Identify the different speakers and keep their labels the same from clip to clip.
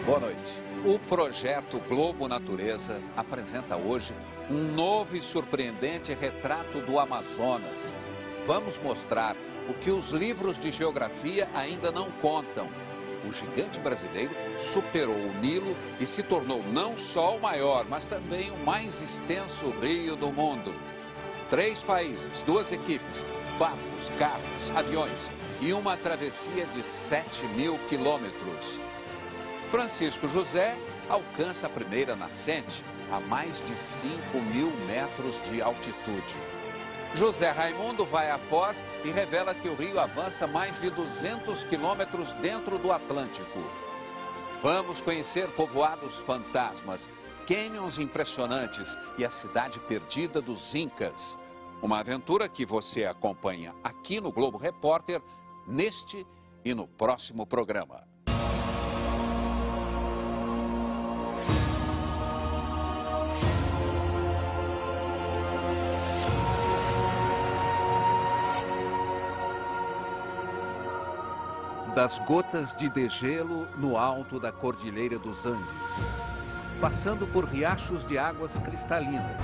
Speaker 1: Boa noite. O projeto Globo Natureza apresenta hoje um novo e surpreendente retrato do Amazonas. Vamos mostrar o que os livros de geografia ainda não contam. O gigante brasileiro superou o Nilo e se tornou não só o maior, mas também o mais extenso rio do mundo. 3 países, 2 equipes, barcos, carros, aviões e uma travessia de 7.000 quilômetros. Francisco José alcança a primeira nascente a mais de 5.000 metros de altitude. José Raimundo vai à Foz e revela que o rio avança mais de 200 quilômetros dentro do Atlântico. Vamos conhecer povoados fantasmas, cânions impressionantes e a cidade perdida dos Incas. Uma aventura que você acompanha aqui no Globo Repórter, neste e no próximo programa. Das gotas de degelo no alto da Cordilheira dos Andes, passando por riachos de águas cristalinas,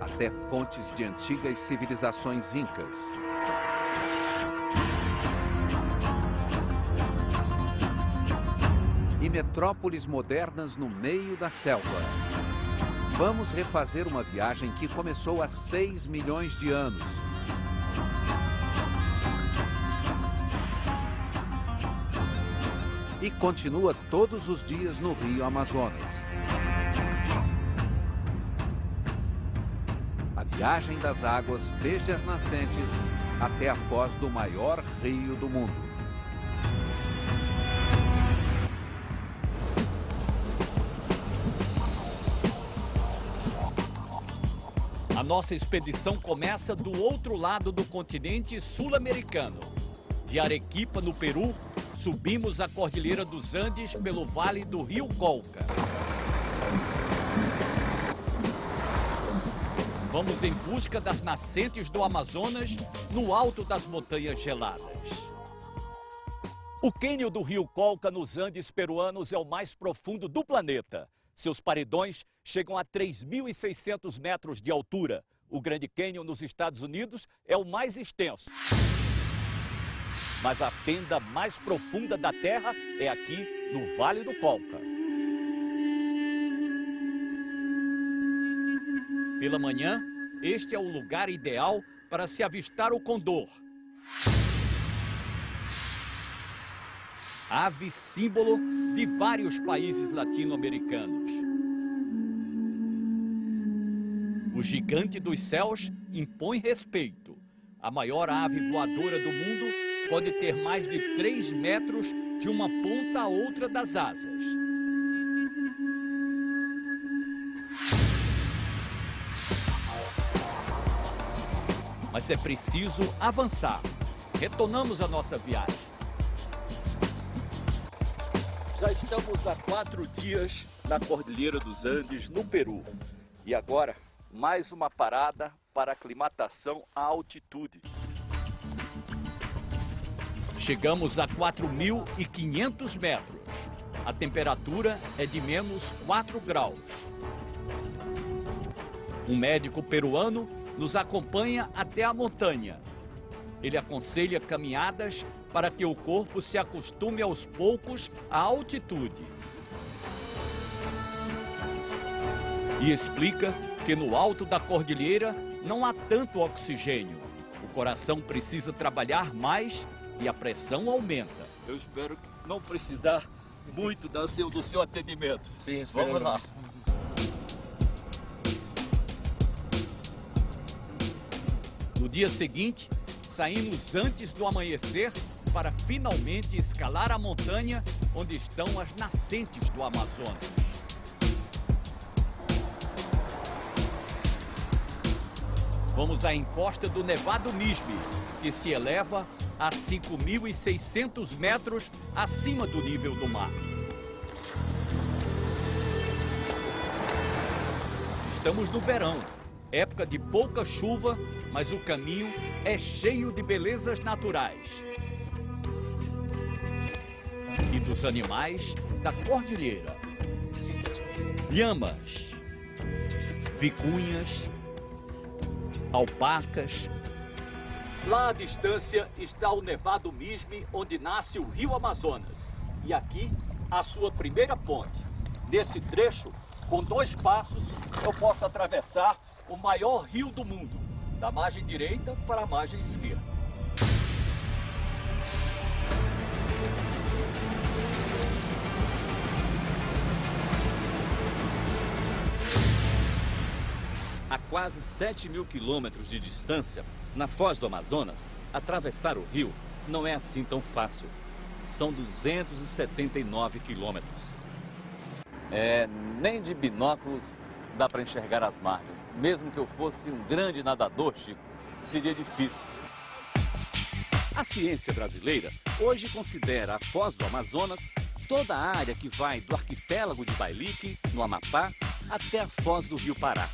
Speaker 1: até fontes de antigas civilizações incas. E metrópoles modernas no meio da selva. Vamos refazer uma viagem que começou há 6 milhões de anos. E continua todos os dias no Rio Amazonas. A viagem das águas desde as nascentes até a foz do maior rio do mundo.
Speaker 2: A nossa expedição começa do outro lado do continente sul-americano. De Arequipa, no Peru, subimos a Cordilheira dos Andes pelo vale do Rio Colca. Vamos em busca das nascentes do Amazonas, no alto das montanhas geladas. O cânion do Rio Colca nos Andes peruanos é o mais profundo do planeta. Seus paredões chegam a 3.600 metros de altura. O Grande Cânion nos Estados Unidos é o mais extenso. Mas a fenda mais profunda da Terra é aqui no Vale do Colca. Pela manhã, este é o lugar ideal para se avistar o condor. Ave símbolo de vários países latino-americanos. O gigante dos céus impõe respeito. A maior ave voadora do mundo pode ter mais de 3 metros de uma ponta a outra das asas. Mas é preciso avançar. Retornamos a nossa viagem. Já estamos há 4 dias na Cordilheira dos Andes, no Peru. E agora, mais uma parada para aclimatação à altitude. Chegamos a 4.500 metros. A temperatura é de menos 4 graus. Um médico peruano nos acompanha até a montanha. Ele aconselha caminhadas para que o corpo se acostume aos poucos à altitude. E explica que no alto da cordilheira não há tanto oxigênio. O coração precisa trabalhar mais e a pressão aumenta. Eu espero não precisar muito do seu atendimento.
Speaker 3: Sim,
Speaker 2: vamos lá. No dia seguinte, saímos antes do amanhecer para finalmente escalar a montanha onde estão as nascentes do Amazonas. Vamos à encosta do Nevado Misme, que se eleva a 5.600 metros acima do nível do mar. Estamos no verão. Época de pouca chuva, mas o caminho é cheio de belezas naturais. E dos animais da cordilheira. Lhamas, vicunhas, alpacas. Lá à distância está o Nevado Misme, onde nasce o Rio Amazonas. E aqui, a sua primeira ponte. Nesse trecho, com 2 passos, eu posso atravessar o maior rio do mundo, da margem direita para a margem esquerda. A quase 7.000 quilômetros de distância, na foz do Amazonas, atravessar o rio não é assim tão fácil. São 279 quilômetros. Nem de binóculos dá para enxergar as margens. Mesmo que eu fosse um grande nadador, Chico, seria difícil. A ciência brasileira hoje considera a foz do Amazonas toda a área que vai do arquipélago de Bailique, no Amapá, até a foz do Rio Pará.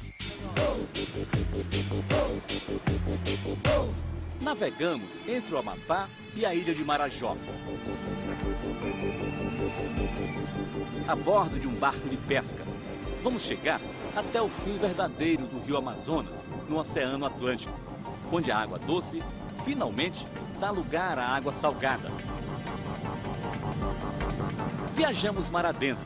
Speaker 2: Navegamos entre o Amapá e a ilha de Marajó, a bordo de um barco de pesca. Vamos chegar até o fim verdadeiro do Rio Amazonas, no Oceano Atlântico, onde a água doce finalmente dá lugar à água salgada. Viajamos mar adentro.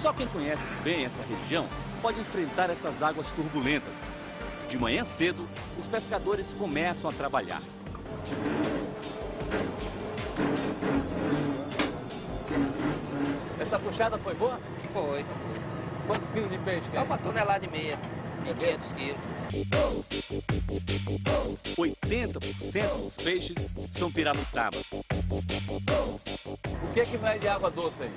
Speaker 2: Só quem conhece bem essa região pode enfrentar essas águas turbulentas. De manhã cedo, os pescadores começam a trabalhar. Essa puxada foi boa?
Speaker 3: Foi.
Speaker 2: Quantos quilos de peixe tem?
Speaker 3: 1,5 toneladas. 500 quilos.
Speaker 2: 80% dos peixes são piramutabas. O que é que não é de água doce aí?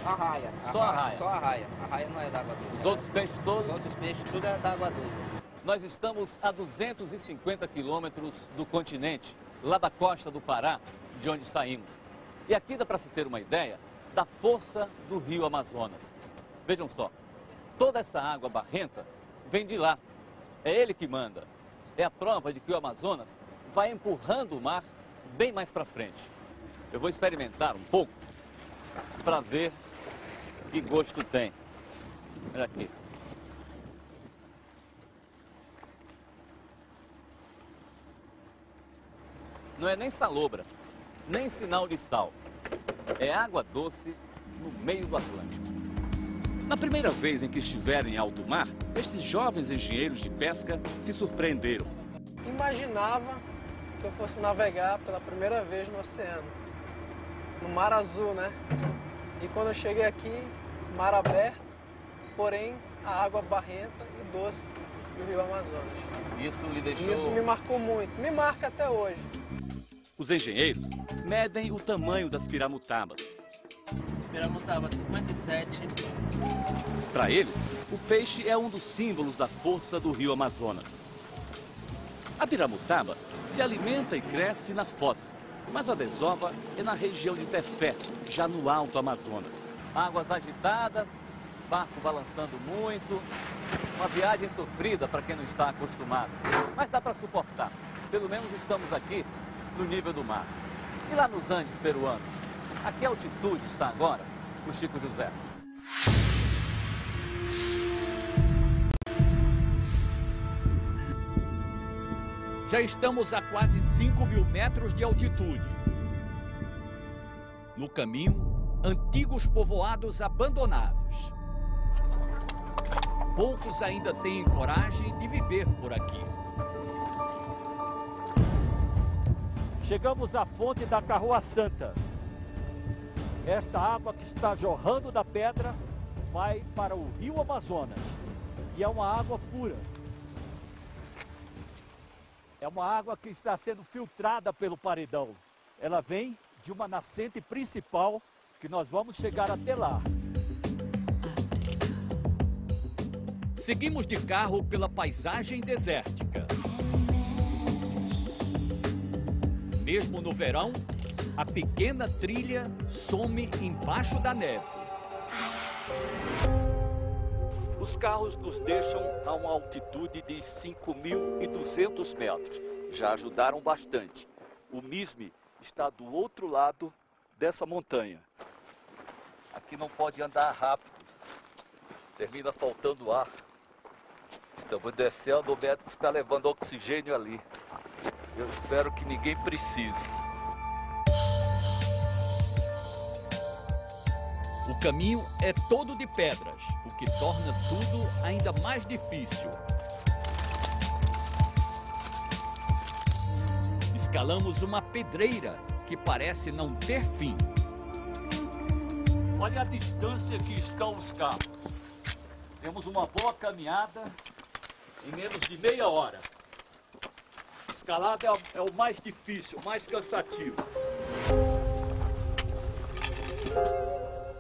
Speaker 3: Arraia.
Speaker 2: Só arraia?
Speaker 3: Só arraia. Arraia não é da água doce.
Speaker 2: Os outros peixes todos?
Speaker 3: Os outros peixes tudo é da água doce.
Speaker 2: Nós estamos a 250 quilômetros do continente, lá da costa do Pará, de onde saímos. E aqui dá para se ter uma ideia da força do Rio Amazonas. Vejam só, toda essa água barrenta vem de lá. É ele que manda. É a prova de que o Amazonas vai empurrando o mar bem mais para frente. Eu vou experimentar um pouco para ver que gosto tem. Olha aqui. Não é nem salobra, nem sinal de sal. É água doce no meio do Atlântico. Na primeira vez em que estiveram em alto mar, estes jovens engenheiros de pesca se surpreenderam.
Speaker 4: Imaginava que eu fosse navegar pela primeira vez no oceano, no mar azul, né? E quando eu cheguei aqui, mar aberto, porém a água barrenta e doce do Rio Amazonas.
Speaker 2: Isso lhe deixou...
Speaker 4: Isso me marcou muito, me marca até hoje.
Speaker 2: Os engenheiros medem o tamanho das piramutabas.
Speaker 3: Piramutaba 57.
Speaker 2: Para eles, o peixe é um dos símbolos da força do Rio Amazonas. A piramutaba se alimenta e cresce na foz, mas a desova é na região de Tefé, já no Alto Amazonas. Águas agitadas, barco balançando muito, uma viagem sofrida para quem não está acostumado. Mas dá para suportar, pelo menos estamos aqui no nível do mar. E lá nos Andes peruanos, a que altitude está agora o Chico José? Já estamos a quase 5.000 metros de altitude. No caminho, antigos povoados abandonados. Poucos ainda têm coragem de viver por aqui. Chegamos à fonte da Carroa Santa. Esta água que está jorrando da pedra vai para o Rio Amazonas. E é uma água pura. É uma água que está sendo filtrada pelo paredão. Ela vem de uma nascente principal que nós vamos chegar até lá. Seguimos de carro pela paisagem desértica. Mesmo no verão, a pequena trilha some embaixo da neve. Os carros nos deixam a uma altitude de 5.200 metros. Já ajudaram bastante. O MISMI está do outro lado dessa montanha. Aqui não pode andar rápido. Termina faltando ar. Estamos descendo, o médico está levando oxigênio ali. Eu espero que ninguém precise. O caminho é todo de pedras, o que torna tudo ainda mais difícil. Escalamos uma pedreira que parece não ter fim. Olha a distância que estão os carros. Temos uma boa caminhada em menos de meia hora. Escalada é o mais difícil, o mais cansativo.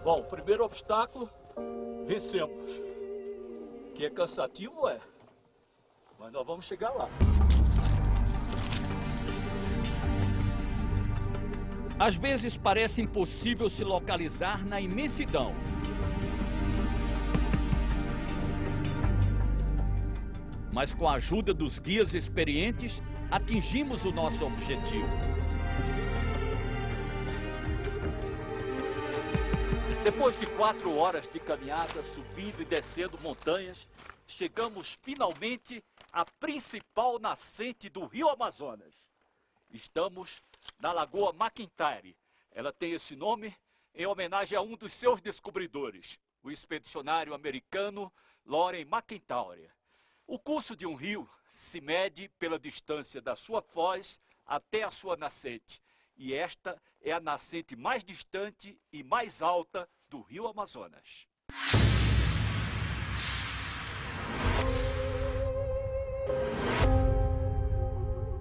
Speaker 2: Bom, o primeiro obstáculo, vencemos. Que é cansativo, é. Mas nós vamos chegar lá. Às vezes parece impossível se localizar na imensidão. Mas com a ajuda dos guias experientes, atingimos o nosso objetivo. Depois de 4 horas de caminhada, subindo e descendo montanhas, chegamos finalmente à principal nascente do Rio Amazonas. Estamos na Lagoa McIntyre. Ela tem esse nome em homenagem a um dos seus descobridores, o expedicionário americano Loren McIntyre. O curso de um rio se mede pela distância da sua foz até a sua nascente. E esta é a nascente mais distante e mais alta do Rio Amazonas.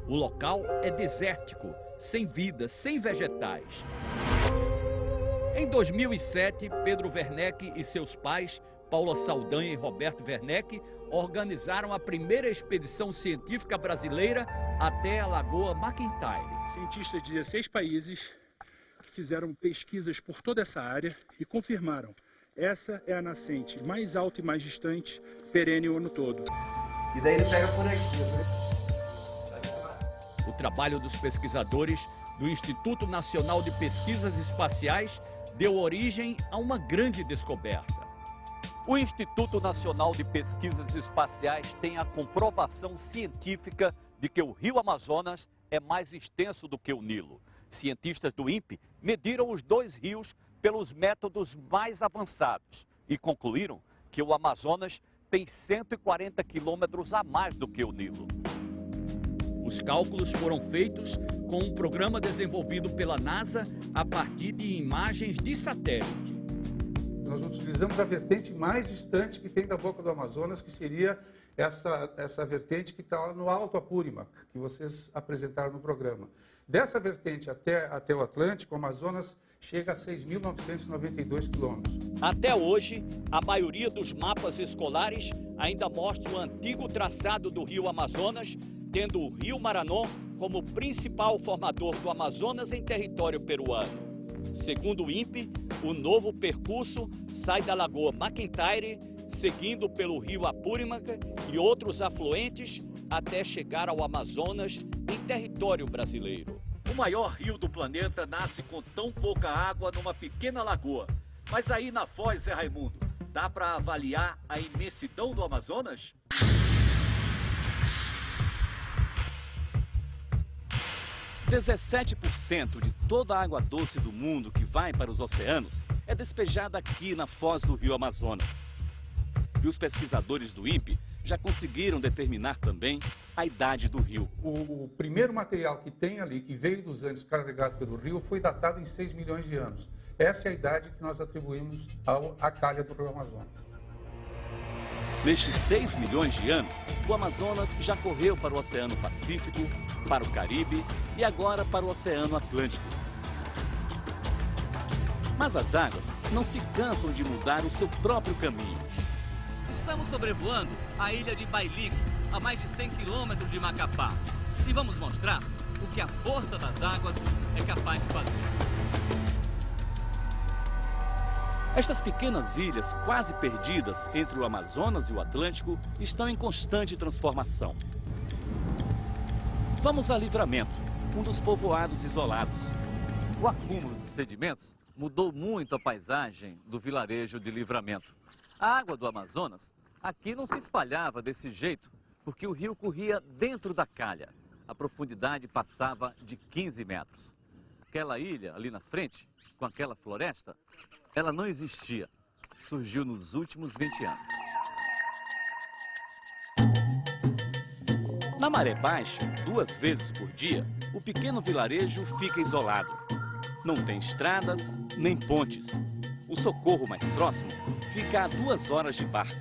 Speaker 2: O local é desértico, sem vida, sem vegetais. Em 2007, Pedro Werneck e seus pais, Paula Saldanha e Roberto Werneck, organizaram a primeira expedição científica brasileira até a Lagoa McIntyre.
Speaker 5: Cientistas de 16 países fizeram pesquisas por toda essa área e confirmaram: essa é a nascente mais alta e mais distante, perene o ano todo.
Speaker 3: E daí ele pega por aqui,
Speaker 2: O trabalho dos pesquisadores do Instituto Nacional de Pesquisas Espaciais deu origem a uma grande descoberta. O Instituto Nacional de Pesquisas Espaciais tem a comprovação científica de que o Rio Amazonas é mais extenso do que o Nilo. Cientistas do INPE mediram os dois rios pelos métodos mais avançados e concluíram que o Amazonas tem 140 quilômetros a mais do que o Nilo. Os cálculos foram feitos com um programa desenvolvido pela NASA a partir de imagens de satélite.
Speaker 6: Nós utilizamos a vertente mais distante que tem da boca do Amazonas, que seria essa vertente que está lá no Alto Apúrimac, que vocês apresentaram no programa. Dessa vertente até o Atlântico, o Amazonas chega a 6.992 quilômetros.
Speaker 2: Até hoje, a maioria dos mapas escolares ainda mostra o antigo traçado do Rio Amazonas, tendo o Rio Maranon como principal formador do Amazonas em território peruano. Segundo o INPE, o novo percurso sai da Lagoa McIntyre, seguindo pelo Rio Apúrimac e outros afluentes até chegar ao Amazonas em território brasileiro. O maior rio do planeta nasce com tão pouca água numa pequena lagoa. Mas aí na Foz, Zé Raimundo, dá para avaliar a imensidão do Amazonas?
Speaker 7: – 17% de toda a água doce do mundo que vai para os oceanos é despejada aqui na foz do Rio Amazonas. E os pesquisadores do INPE já conseguiram determinar também a idade do rio.
Speaker 6: O primeiro material que tem ali, que veio dos Andes carregado pelo rio, foi datado em 6 milhões de anos. Essa é a idade que nós atribuímos à calha do Rio Amazonas.
Speaker 7: Nestes 6 milhões de anos, o Amazonas já correu para o Oceano Pacífico, para o Caribe e agora para o Oceano Atlântico. Mas as águas não se cansam de mudar o seu próprio caminho.
Speaker 8: Estamos sobrevoando a ilha de Bailique, a mais de 100 quilômetros de Macapá. E vamos mostrar o que a força das águas é capaz de fazer.
Speaker 7: Estas pequenas ilhas, quase perdidas entre o Amazonas e o Atlântico, estão em constante transformação. Vamos a Livramento, um dos povoados isolados.
Speaker 8: O acúmulo de sedimentos mudou muito a paisagem do vilarejo de Livramento. A água do Amazonas aqui não se espalhava desse jeito, porque o rio corria dentro da calha. A profundidade passava de 15 metros. Aquela ilha ali na frente, com aquela floresta, ela não existia. Surgiu nos últimos 20 anos.
Speaker 7: Na maré baixa, 2 vezes por dia, o pequeno vilarejo fica isolado. Não tem estradas, nem pontes. O socorro mais próximo fica a 2 horas de barco.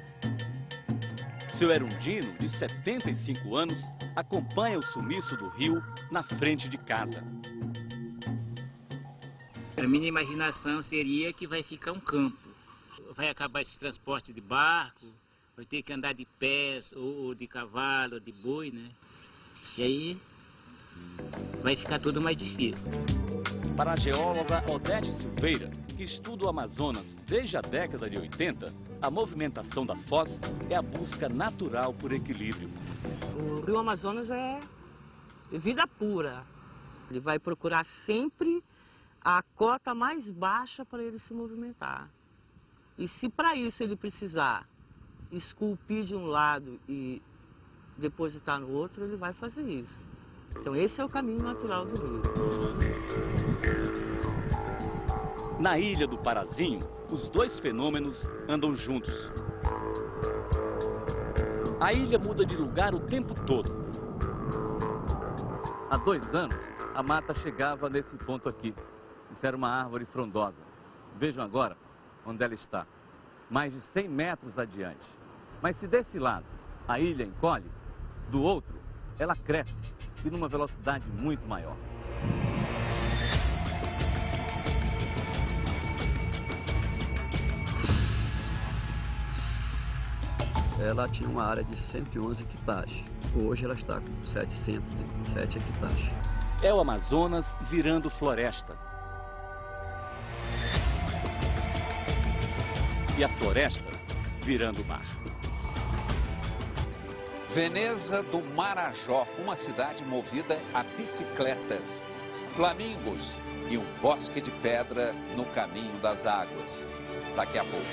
Speaker 7: Seu Erundino, de 75 anos, acompanha o sumiço do rio na frente de casa.
Speaker 9: A minha imaginação seria que vai ficar um campo. Vai acabar esse transporte de barco, vai ter que andar de pés, ou de cavalo, ou de boi, né? E aí vai ficar tudo mais difícil.
Speaker 7: Para a geóloga Odete Silveira, que estuda o Amazonas desde a década de 80, a movimentação da foz é a busca natural por equilíbrio.
Speaker 10: O rio Amazonas é vida pura. Ele vai procurar sempre a cota mais baixa para ele se movimentar. E se para isso ele precisar esculpir de um lado e depositar no outro, ele vai fazer isso. Então esse é o caminho natural do rio.
Speaker 7: Na ilha do Parazinho, os 2 fenômenos andam juntos. A ilha muda de lugar o tempo todo.
Speaker 8: Há 2 anos, a mata chegava nesse ponto aqui. Isso era uma árvore frondosa. Vejam agora onde ela está. Mais de 100 metros adiante. Mas se desse lado a ilha encolhe, do outro ela cresce e numa velocidade muito maior.
Speaker 11: Ela tinha uma área de 111 hectares. Hoje ela está com 707 hectares.
Speaker 7: É o Amazonas virando floresta. E a floresta virando mar.
Speaker 1: Veneza do Marajó, uma cidade movida a bicicletas, flamingos e um bosque de pedra no caminho das águas. Daqui a pouco.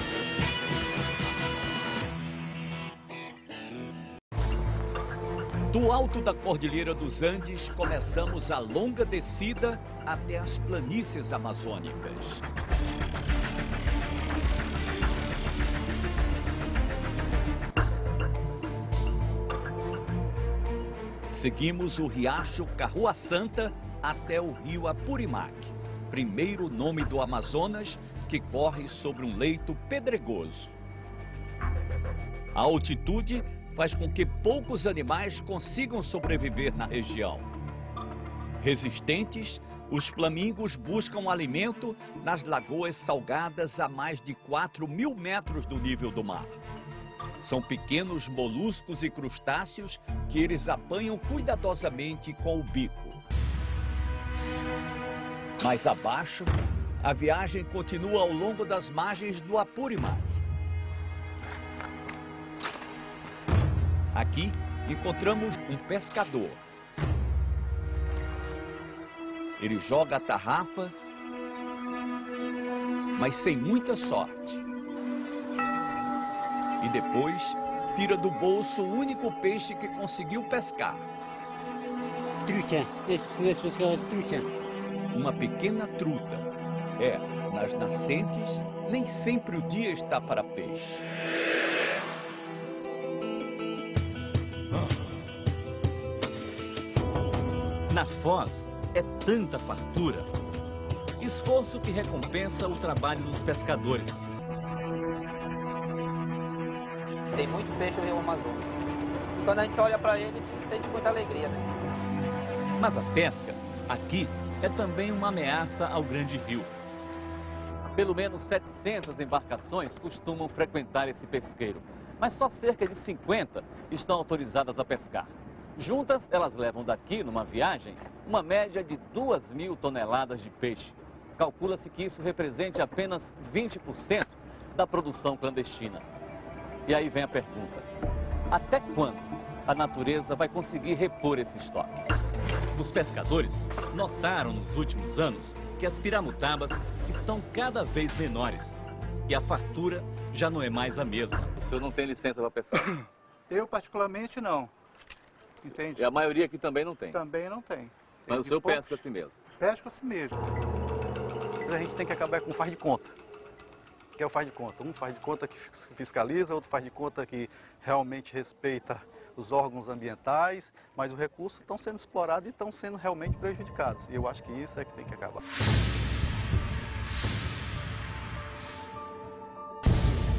Speaker 2: Do alto da Cordilheira dos Andes, começamos a longa descida até as planícies amazônicas. Seguimos o riacho Carroa Santa até o rio Apurimac, primeiro nome do Amazonas, que corre sobre um leito pedregoso. A altitude faz com que poucos animais consigam sobreviver na região. Resistentes, os flamingos buscam alimento nas lagoas salgadas a mais de 4.000 metros do nível do mar. São pequenos moluscos e crustáceos que eles apanham cuidadosamente com o bico. Mais abaixo, a viagem continua ao longo das margens do Apurimac. Aqui encontramos um pescador. Ele joga a tarrafa, mas sem muita sorte. E depois tira do bolso o único peixe que conseguiu pescar.
Speaker 12: Trucha, esse pescador é trucha.
Speaker 2: Uma pequena truta. Nas nascentes, nem sempre o dia está para peixe.
Speaker 7: Na foz é tanta fartura. Esforço que recompensa o trabalho dos pescadores.
Speaker 13: Tem muito peixe no rio Amazonas. E quando a gente olha para ele, a gente sente muita alegria, né?
Speaker 7: Mas a pesca, aqui, é também uma ameaça ao grande rio.
Speaker 8: Pelo menos 700 embarcações costumam frequentar esse pesqueiro, mas só cerca de 50 estão autorizadas a pescar. Juntas, elas levam daqui, numa viagem, uma média de 2.000 toneladas de peixe. Calcula-se que isso represente apenas 20%
Speaker 7: da produção clandestina. E aí vem a pergunta: até quando a natureza vai conseguir repor esse estoque? Os pescadores notaram nos últimos anos que as piramutabas estão cada vez menores e a fartura já não é mais a mesma. O senhor não tem licença para pescar?
Speaker 14: Eu, particularmente, não. Entende?
Speaker 7: E a maioria aqui também não tem?
Speaker 14: Também não tem.
Speaker 7: Mas o senhor pesca assim mesmo?
Speaker 14: Pesca assim mesmo. Mas a gente tem que acabar com o faz de conta. Que é o faz de conta. Um faz de conta que fiscaliza, outro faz de conta que realmente respeita os órgãos ambientais, mas os recursos estão sendo explorados e estão sendo realmente prejudicados. E eu acho que isso é que tem que acabar.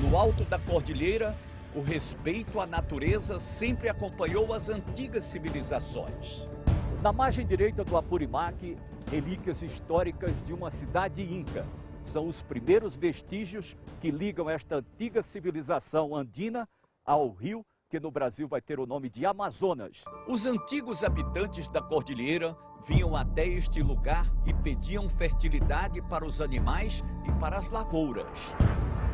Speaker 2: No alto da cordilheira, o respeito à natureza sempre acompanhou as antigas civilizações. Na margem direita do Apurimac, relíquias históricas de uma cidade inca. São os primeiros vestígios que ligam esta antiga civilização andina ao rio que no Brasil vai ter o nome de Amazonas. Os antigos habitantes da cordilheira vinham até este lugar e pediam fertilidade para os animais e para as lavouras.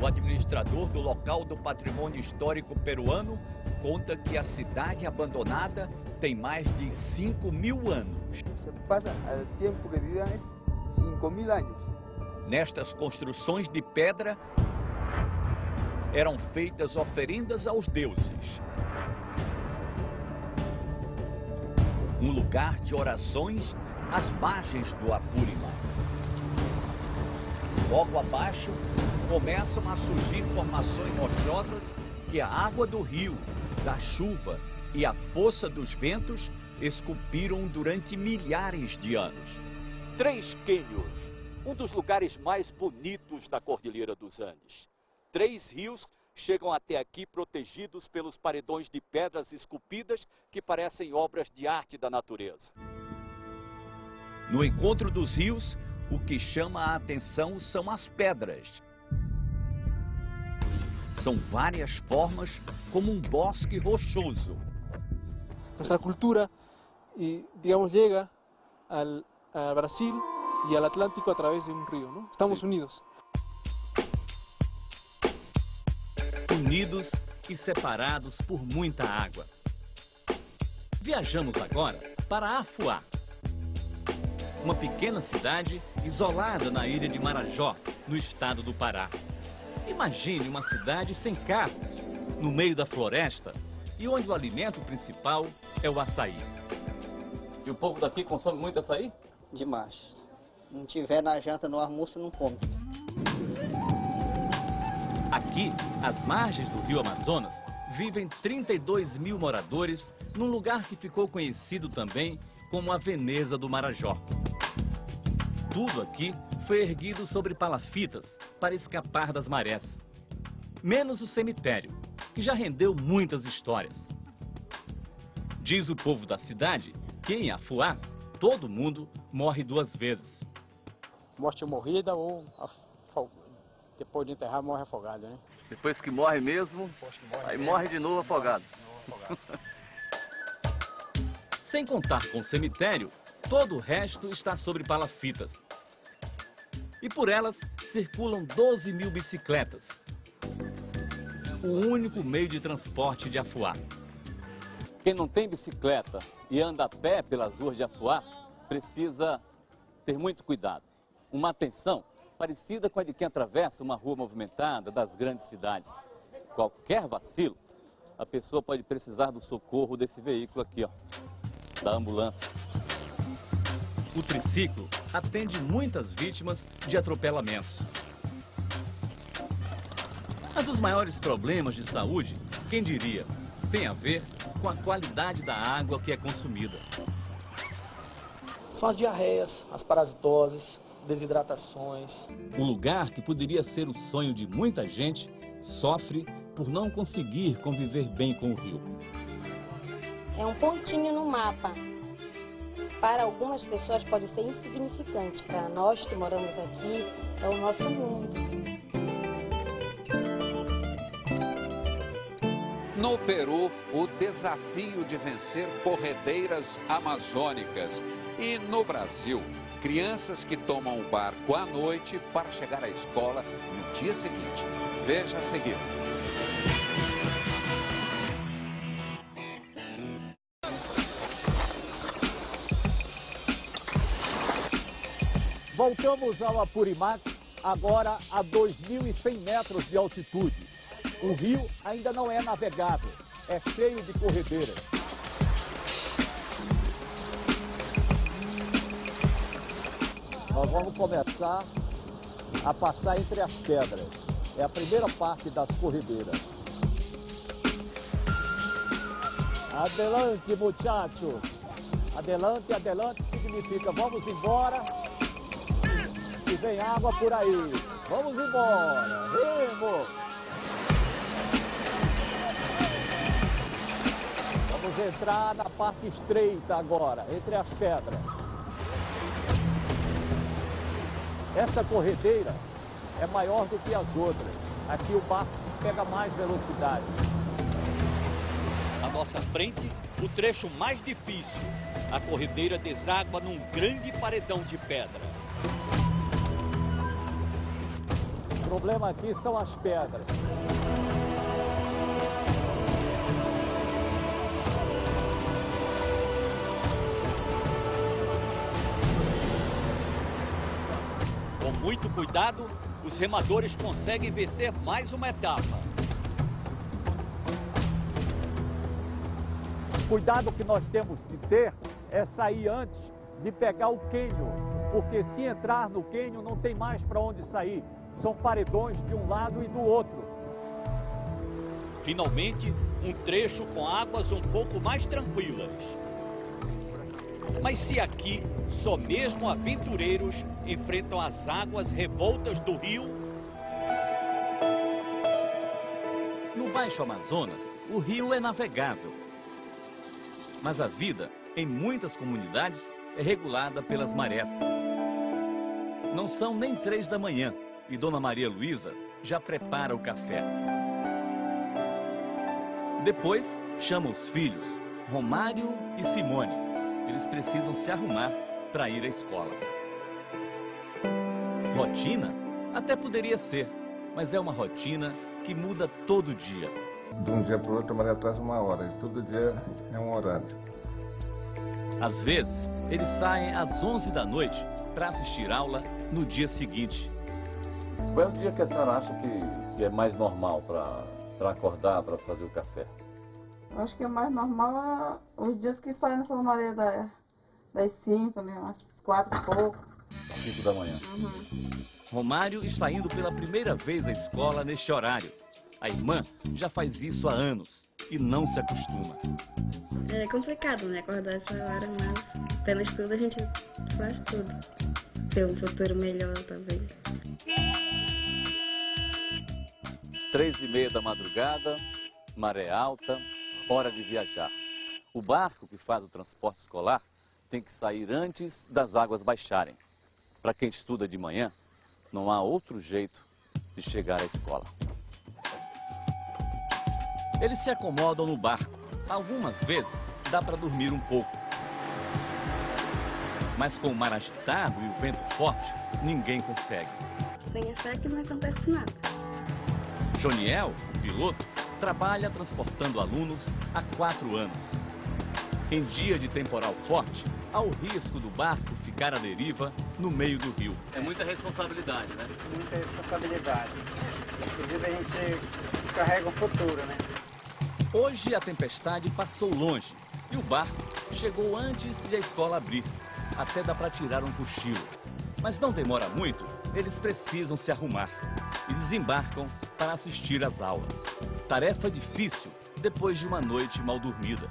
Speaker 2: O administrador do local do patrimônio histórico peruano conta que a cidade abandonada tem mais de 5.000 anos.
Speaker 15: Se passa o tempo que viviam 5.000 anos.
Speaker 2: Nestas construções de pedra eram feitas oferendas aos deuses. Um lugar de orações às margens do Apurimac. Logo abaixo começam a surgir formações rochosas que a água do rio, da chuva e a força dos ventos esculpiram durante milhares de anos. Três cânions, um dos lugares mais bonitos da Cordilheira dos Andes. Três rios chegam até aqui protegidos pelos paredões de pedras esculpidas que parecem obras de arte da natureza. No encontro dos rios, o que chama a atenção são as pedras. São várias formas, como um bosque rochoso.
Speaker 4: Nossa cultura, digamos, chega ao Brasil e ao Atlântico através de um rio, não? Estamos unidos.
Speaker 7: Unidos e separados por muita água. Viajamos agora para Afuá, uma pequena cidade isolada na ilha de Marajó, no estado do Pará. Imagine uma cidade sem carros, no meio da floresta e onde o alimento principal é o açaí. E o povo daqui consome muito açaí?
Speaker 16: Demais. Não tiver na janta, no almoço, não come.
Speaker 7: Aqui, às margens do rio Amazonas, vivem 32.000 moradores num lugar que ficou conhecido também como a Veneza do Marajó. Tudo aqui foi erguido sobre palafitas para escapar das marés. Menos o cemitério, que já rendeu muitas histórias. Diz o povo da cidade que em Afuá, todo mundo morre 2 vezes.
Speaker 4: Morte morrida ou depois de enterrar morre afogado, né?
Speaker 8: Depois que morre mesmo, aí morre de novo afogado.
Speaker 7: Sem contar com o cemitério, todo o resto está sobre palafitas. E por elas circulam 12.000 bicicletas. O único meio de transporte de Afuá. Quem não tem bicicleta e anda a pé pelas ruas de Afuá, precisa ter muito cuidado. Uma atenção parecida com a de quem atravessa uma rua movimentada das grandes cidades. Qualquer vacilo, a pessoa pode precisar do socorro desse veículo aqui, ó, da ambulância. O triciclo atende muitas vítimas de atropelamentos. Mas os maiores problemas de saúde, quem diria, tem a ver com a qualidade da água que é consumida.
Speaker 4: São as diarreias, as parasitoses, desidratações.
Speaker 7: Um lugar que poderia ser o sonho de muita gente sofre por não conseguir conviver bem com o rio.
Speaker 17: É um pontinho no mapa. Para algumas pessoas pode ser insignificante. Para nós que moramos aqui, é o nosso mundo.
Speaker 1: No Peru, o desafio de vencer corredeiras amazônicas. E no Brasil, crianças que tomam o barco à noite para chegar à escola no dia seguinte. Veja a seguir.
Speaker 2: Voltamos ao Apurimac, agora a 2.100 metros de altitude. O rio ainda não é navegável, é cheio de corredeiras. Nós vamos começar a passar entre as pedras. É a primeira parte das corredeiras. Adelante, muchachos. Adelante, adelante significa vamos embora. Que vem água por aí. Vamos embora. Remo. Vamos entrar na parte estreita agora, entre as pedras. Essa corredeira é maior do que as outras. Aqui o barco pega mais velocidade. À nossa frente, o trecho mais difícil. A corredeira deságua num grande paredão de pedra. O problema aqui são as pedras. Com muito cuidado, os remadores conseguem vencer mais uma etapa. O cuidado que nós temos de ter é sair antes de pegar o cânion, porque se entrar no cânion não tem mais para onde sair. São paredões de um lado e do outro. Finalmente, um trecho com águas um pouco mais tranquilas. Mas se aqui só mesmo aventureiros enfrentam as águas revoltas do rio?
Speaker 7: No Baixo Amazonas, o rio é navegável. Mas a vida em muitas comunidades é regulada pelas marés. Não são nem 3 da manhã e Dona Maria Luísa já prepara o café. Depois chama os filhos, Romário e Simone. Eles precisam se arrumar para ir à escola. Rotina? Até poderia ser, mas é uma rotina que muda todo dia.
Speaker 18: De um dia para o outro, a Maria traz 1 hora, e todo dia é um horário.
Speaker 7: Às vezes, eles saem às 11 da noite para assistir aula no dia seguinte.
Speaker 8: Qual é o dia que a senhora acha que é mais normal para acordar, para fazer o café?
Speaker 19: Eu acho que o mais normal é os dias que saem nessa maré das 5, né? Umas 4 e pouco.
Speaker 8: 5 da manhã.
Speaker 7: Romário está indo pela primeira vez à escola neste horário. A irmã já faz isso há anos e não se acostuma.
Speaker 20: É complicado, né? Acordar essa hora, mas pelo estudo a gente faz tudo. Ter um futuro melhor, talvez.
Speaker 8: 3h30 da madrugada, maré alta, hora de viajar. O barco que faz o transporte escolar tem que sair antes das águas baixarem. Para quem estuda de manhã, não há outro jeito de chegar à escola.
Speaker 7: Eles se acomodam no barco. Algumas vezes dá para dormir um pouco. Mas com o mar agitado e o vento forte, ninguém consegue.
Speaker 20: Tem fé que não acontece nada.
Speaker 7: Joniel, o piloto, trabalha transportando alunos há 4 anos. Em dia de temporal forte, há o risco do barco ficar à deriva no meio do rio.
Speaker 8: É muita responsabilidade, né?
Speaker 4: Muita responsabilidade. Inclusive a gente carrega o futuro, né?
Speaker 7: Hoje a tempestade passou longe e o barco chegou antes de a escola abrir. Até dá para tirar um cochilo. Mas não demora muito, eles precisam se arrumar e desembarcam para assistir às aulas. Tarefa difícil depois de uma noite mal dormida.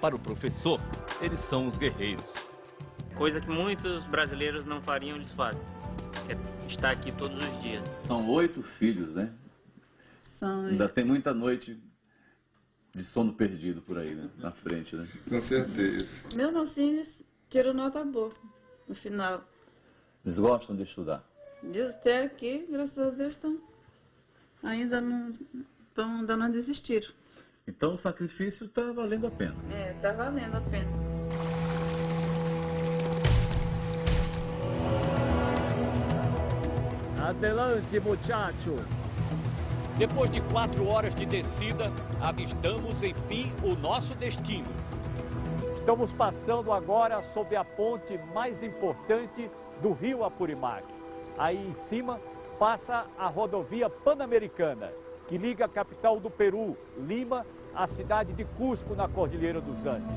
Speaker 7: Para o professor, eles são os guerreiros.
Speaker 13: Coisa que muitos brasileiros não fariam, eles fazem. É estar aqui todos os dias.
Speaker 8: São 8 filhos, né?
Speaker 19: São.
Speaker 8: Ainda tem muita noite de sono perdido por aí, né? Na frente, né?
Speaker 18: Com certeza.
Speaker 19: Meus filhos tiram nota boa no final.
Speaker 8: Eles gostam de estudar.
Speaker 19: Diz até aqui, graças a Deus, ainda não desistiram.
Speaker 8: Então o sacrifício está valendo a pena.
Speaker 19: É, tá valendo a pena.
Speaker 2: Adelante, muchacho. Depois de 4 horas de descida, avistamos, enfim, o nosso destino. Estamos passando agora sob a ponte mais importante do rio Apurimac. Aí em cima passa a rodovia Pan-Americana, que liga a capital do Peru, Lima, à cidade de Cusco, na Cordilheira dos Andes.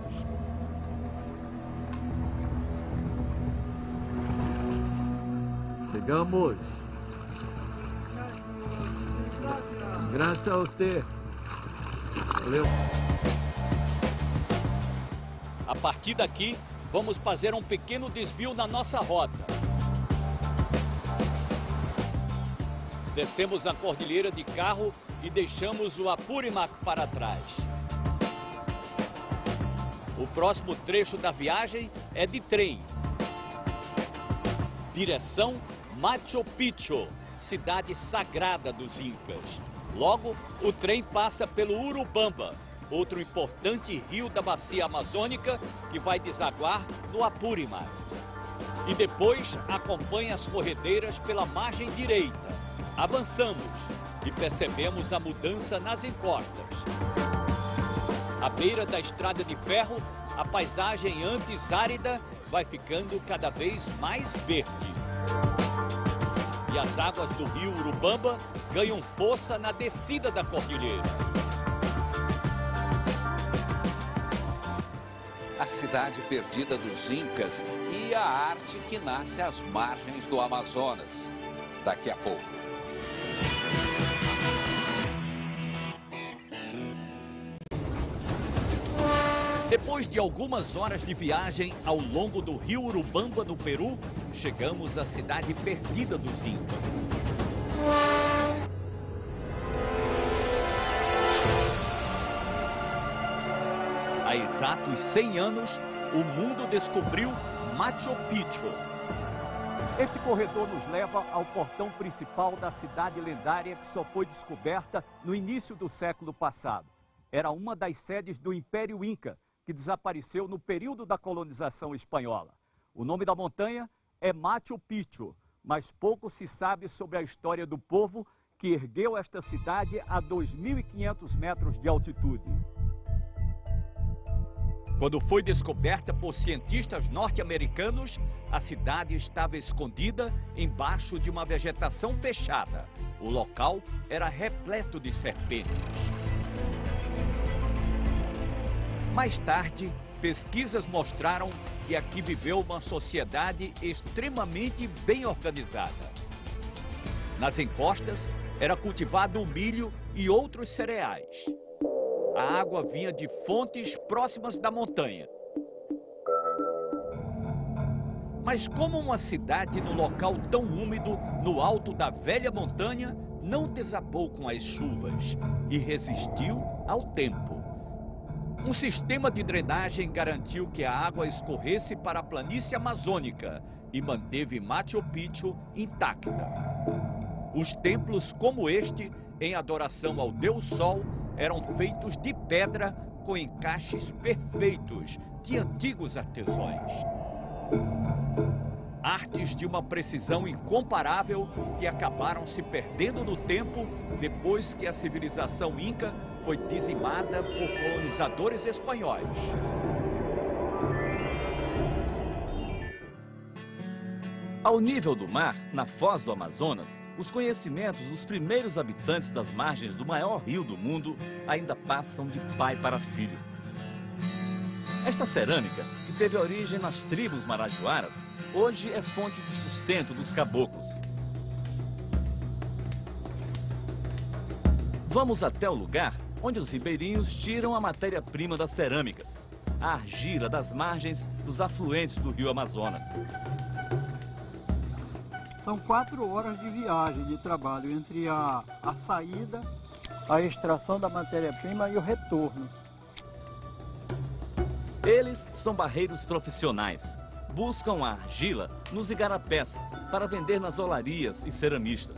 Speaker 8: Chegamos. Graças a você. Valeu.
Speaker 2: A partir daqui, vamos fazer um pequeno desvio na nossa rota. Descemos a cordilheira de carro e deixamos o Apurimac para trás. O próximo trecho da viagem é de trem. Direção Machu Picchu, cidade sagrada dos Incas. Logo, o trem passa pelo Urubamba, outro importante rio da bacia amazônica que vai desaguar no Apurimac. E depois acompanha as corredeiras pela margem direita. Avançamos e percebemos a mudança nas encostas. À beira da estrada de ferro, a paisagem antes árida vai ficando cada vez mais verde. E as águas do rio Urubamba ganham força na descida da cordilheira.
Speaker 1: A cidade perdida dos Incas e a arte que nasce às margens do Amazonas. Daqui a pouco.
Speaker 2: Depois de algumas horas de viagem ao longo do rio Urubamba, no Peru, chegamos à cidade perdida dos Incas. Há exatos 100 anos, o mundo descobriu Machu Picchu. Este corredor nos leva ao portão principal da cidade lendária que só foi descoberta no início do século passado. Era uma das sedes do Império Inca, que desapareceu no período da colonização espanhola. O nome da montanha é Machu Picchu, mas pouco se sabe sobre a história do povo que ergueu esta cidade a 2.500 metros de altitude. Quando foi descoberta por cientistas norte-americanos, a cidade estava escondida embaixo de uma vegetação fechada. O local era repleto de serpentes. Mais tarde, pesquisas mostraram que aqui viveu uma sociedade extremamente bem organizada. Nas encostas, era cultivado o milho e outros cereais. A água vinha de fontes próximas da montanha. Mas como uma cidade num local tão úmido, no alto da velha montanha, não desabou com as chuvas e resistiu ao tempo. Um sistema de drenagem garantiu que a água escorresse para a planície amazônica e manteve Machu Picchu intacta. Os templos como este, em adoração ao Deus Sol, eram feitos de pedra com encaixes perfeitos de antigos artesãos. Artes de uma precisão incomparável que acabaram se perdendo no tempo depois que a civilização inca foi dizimada por colonizadores espanhóis.
Speaker 7: Ao nível do mar, na foz do Amazonas, os conhecimentos dos primeiros habitantes das margens do maior rio do mundo ainda passam de pai para filho. Esta cerâmica, que teve origem nas tribos marajoaras, hoje é fonte de sustento dos caboclos. Vamos até o lugar onde os ribeirinhos tiram a matéria-prima das cerâmicas, a argila das margens dos afluentes do rio Amazonas.
Speaker 21: São 4 horas de viagem, de trabalho, entre a saída, a extração da matéria-prima e o retorno.
Speaker 7: Eles são barreiros profissionais. Buscam a argila nos igarapés para vender nas olarias e ceramistas.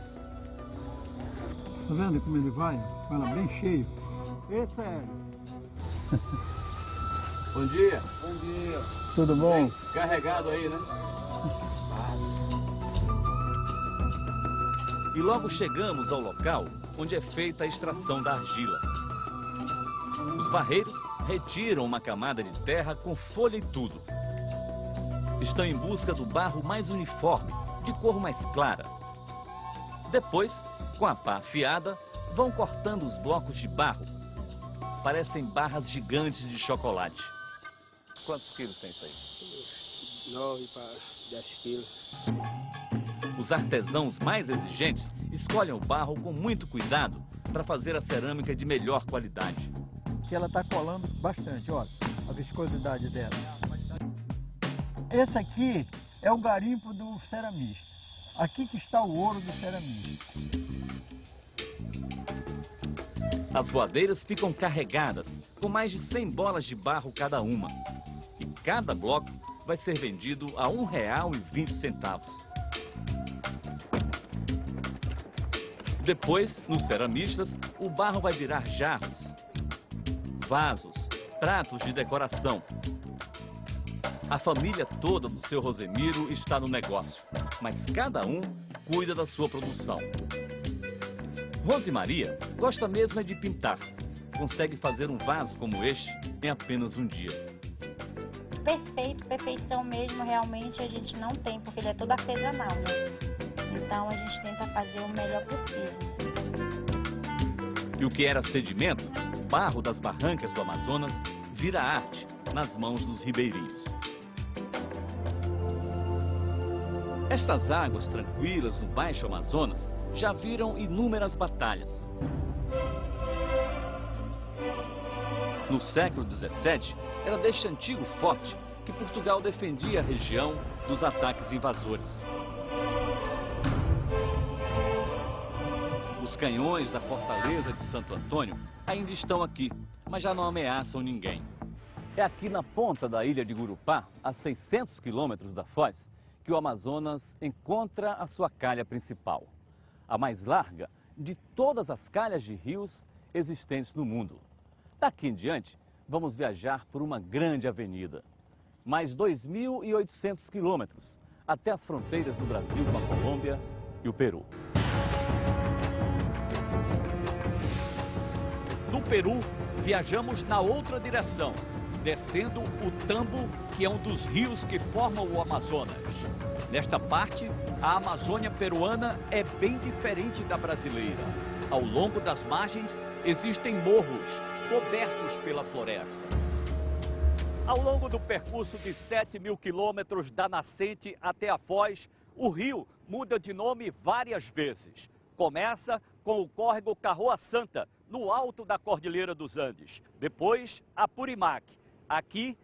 Speaker 21: Tá vendo como ele vai? Com ela bem cheio. É sério.
Speaker 8: Bom dia.
Speaker 21: Bom dia. Tudo bom?
Speaker 8: Bem carregado aí, né? E logo chegamos ao local onde é feita a extração da argila. Os barreiros retiram uma camada de terra com folha e tudo. Estão em busca do barro mais uniforme, de cor mais clara. Depois, com a pá afiada, vão cortando os blocos de barro. Parecem barras gigantes de chocolate.
Speaker 1: Quantos quilos tem isso aí?
Speaker 12: 9 para 10 quilos.
Speaker 8: Os artesãos mais exigentes escolhem o barro com muito cuidado para fazer a cerâmica de melhor qualidade.
Speaker 21: Que ela está colando bastante, olha, a viscosidade dela. Esse aqui é o garimpo do ceramista. Aqui que está o ouro do ceramista.
Speaker 8: As voadeiras ficam carregadas, com mais de 100 bolas de barro cada uma. E cada bloco vai ser vendido a R$ 1,20. Depois, nos ceramistas, o barro vai virar jarros, vasos, pratos de decoração. A família toda do seu Rosemiro está no negócio, mas cada um cuida da sua produção. Rosemaria gosta mesmo de pintar. Consegue fazer um vaso como este em apenas um dia.
Speaker 5: Perfeito, perfeição mesmo, realmente a gente não tem, porque ele é todo artesanal, né? Então a gente tenta fazer o melhor possível.
Speaker 8: E o que era sedimento, barro das barrancas do Amazonas, vira arte nas mãos dos ribeirinhos. Estas águas tranquilas no Baixo Amazonas já viram inúmeras batalhas. No século XVII, era deste antigo forte que Portugal defendia a região dos ataques invasores. Os canhões da fortaleza de Santo Antônio ainda estão aqui, mas já não ameaçam ninguém. É aqui na ponta da ilha de Gurupá, a 600 quilômetros da Foz, que o Amazonas encontra a sua calha principal. A mais larga de todas as calhas de rios existentes no mundo. Daqui em diante, vamos viajar por uma grande avenida. Mais 2.800 quilômetros até as fronteiras do Brasil com a Colômbia e o Peru.
Speaker 2: No Peru, viajamos na outra direção, descendo o Tambo, que é um dos rios que formam o Amazonas. Nesta parte, a Amazônia peruana é bem diferente da brasileira. Ao longo das margens, existem morros cobertos pela floresta. Ao longo do percurso de 7.000 quilômetros da nascente até a Foz, o rio muda de nome várias vezes. Começa com o córrego Carroa Santa, no alto da Cordilheira dos Andes. Depois, Apurimac. Aqui,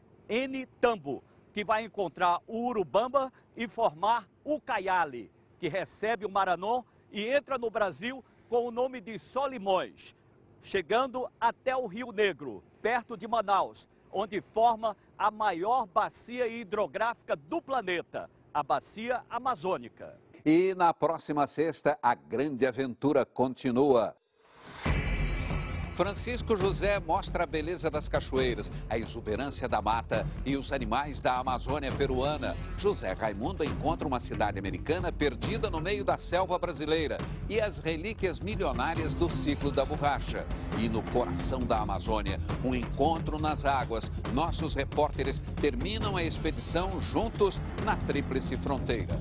Speaker 2: Tambo, que vai encontrar o Urubamba e formar o Caiali, que recebe o Maranon e entra no Brasil com o nome de Solimões, chegando até o Rio Negro, perto de Manaus, onde forma a maior bacia hidrográfica do planeta, a Bacia Amazônica.
Speaker 1: E na próxima sexta, a grande aventura continua. Francisco José mostra a beleza das cachoeiras, a exuberância da mata e os animais da Amazônia peruana. José Raimundo encontra uma cidade americana perdida no meio da selva brasileira e as relíquias milionárias do ciclo da borracha. E no coração da Amazônia, um encontro nas águas. Nossos repórteres terminam a expedição juntos na Tríplice Fronteira.